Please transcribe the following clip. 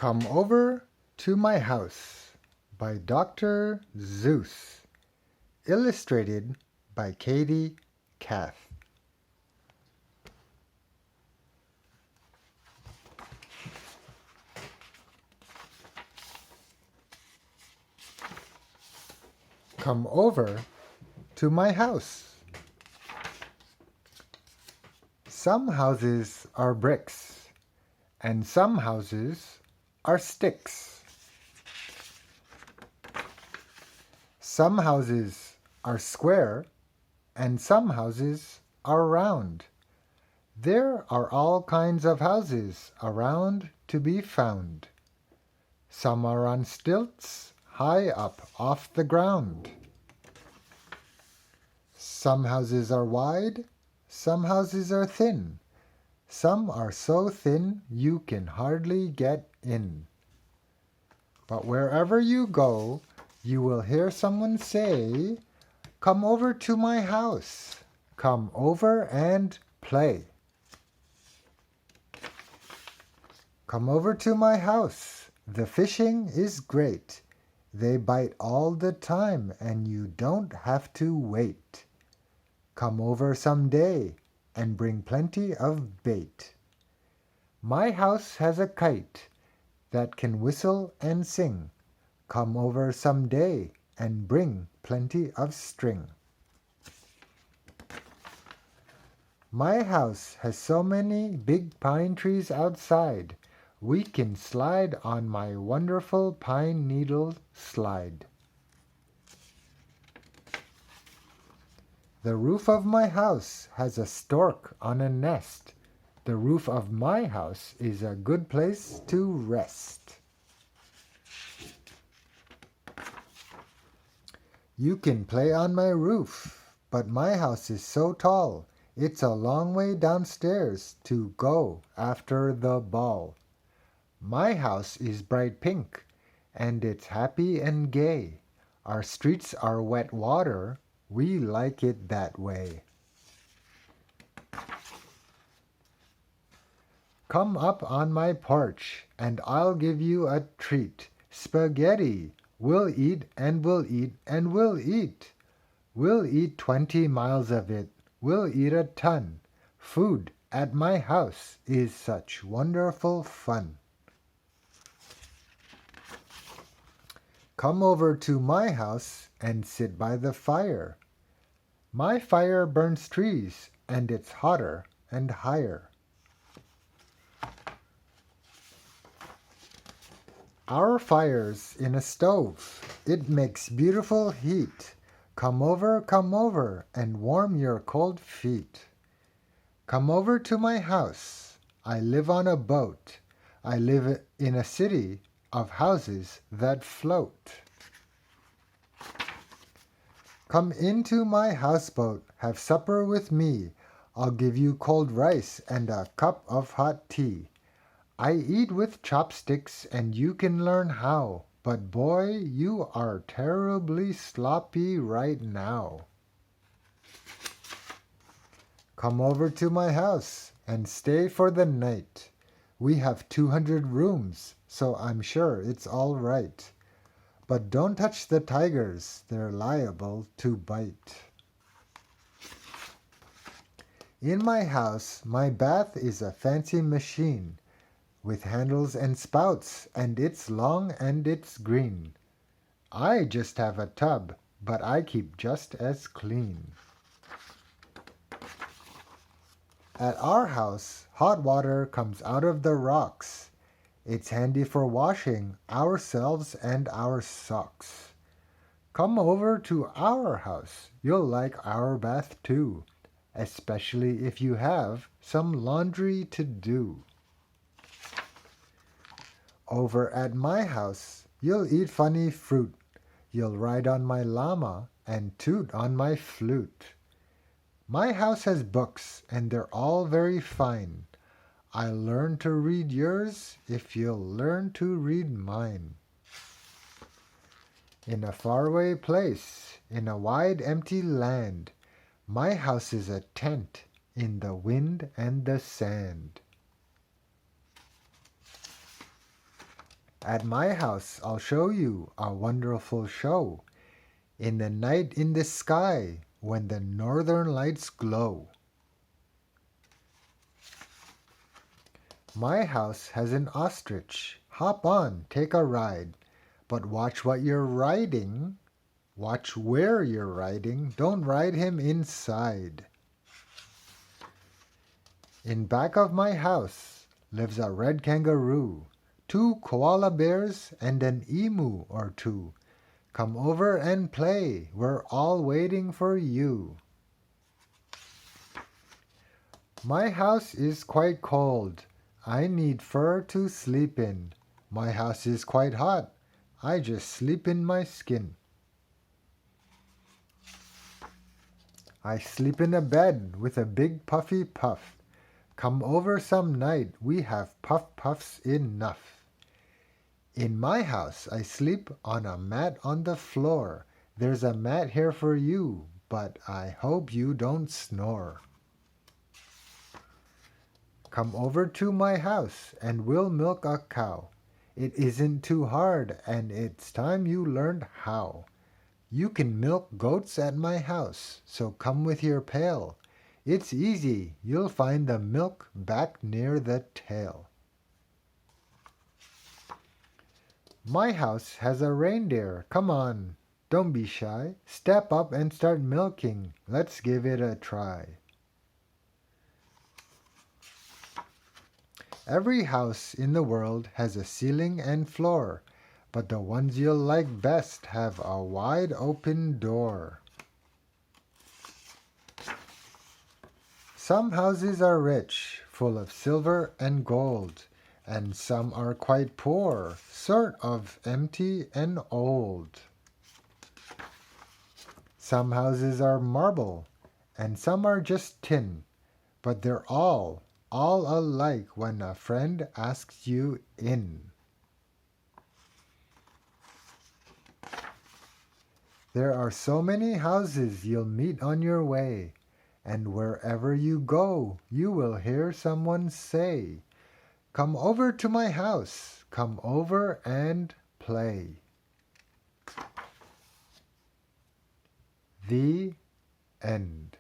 Come Over to My House by Dr. Seuss. Illustrated by Katie Kath. Come over to my house. Some houses are bricks, and some houses are sticks. Some houses are square, and some houses are round. There are all kinds of houses around to be found. Some are on stilts, high up off the ground. Some houses are wide, some houses are thin. Some are so thin you can hardly get in. But wherever you go, you will hear someone say, "Come over to my house. Come over and play." Come over to my house. The fishing is great. They bite all the time and you don't have to wait. Come over someday and bring plenty of bait. My house has a kite that can whistle and sing. Come over someday and bring plenty of string. My house has so many big pine trees outside. We can slide on my wonderful pine needle slide. The roof of my house has a stork on a nest. The roof of my house is a good place to rest. You can play on my roof, but my house is so tall. It's a long way downstairs to go after the ball. My house is bright pink, and it's happy and gay. Our streets are wet water. We like it that way. Come up on my porch, and I'll give you a treat. Spaghetti. We'll eat and we'll eat and we'll eat. We'll eat 20 miles of it. We'll eat a ton. Food at my house is such wonderful fun. Come over to my house and sit by the fire. My fire burns trees, and it's hotter and higher. Our fire's in a stove. It makes beautiful heat. Come over, and warm your cold feet. Come over to my house. I live on a boat. I live in a city of houses that float. Come into my houseboat, have supper with me. I'll give you cold rice and a cup of hot tea. I eat with chopsticks and you can learn how, but boy, you are terribly sloppy right now. Come over to my house and stay for the night. We have 200 rooms, so I'm sure it's all right. But don't touch the tigers, they're liable to bite. In my house, my bath is a fancy machine with handles and spouts, and it's long and it's green. I just have a tub, but I keep just as clean. At our house, hot water comes out of the rocks. It's handy for washing ourselves and our socks. Come over to our house. You'll like our bath too, especially if you have some laundry to do. Over at my house, you'll eat funny fruit. You'll ride on my llama and toot on my flute. My house has books, and they're all very fine. I'll learn to read yours if you'll learn to read mine. In a faraway place, in a wide empty land, my house is a tent in the wind and the sand. At my house I'll show you a wonderful show. In the night in the sky, when the northern lights glow. My house has an ostrich. Hop on, take a ride. But watch what you're riding. Watch where you're riding. Don't ride him inside. In back of my house lives a red kangaroo, two koala bears, and an emu or two. Come over and play. We're all waiting for you. My house is quite cold. I need fur to sleep in. My house is quite hot. I just sleep in my skin. I sleep in a bed with a big puffy puff. Come over some night, we have puff puffs enough. In my house I sleep on a mat on the floor. There's a mat here for you, but I hope you don't snore. Come over to my house and we'll milk a cow. It isn't too hard and it's time you learned how. You can milk goats at my house, so come with your pail. It's easy, you'll find the milk back near the tail. My house has a reindeer. Come on, don't be shy. Step up and start milking. Let's give it a try. Every house in the world has a ceiling and floor, but the ones you'll like best have a wide open door. Some houses are rich, full of silver and gold, and some are quite poor, sort of empty and old. Some houses are marble, and some are just tin, but they're all alike when a friend asks you in. There are so many houses you'll meet on your way, and wherever you go, you will hear someone say, "Come over to my house, come over and play." The end.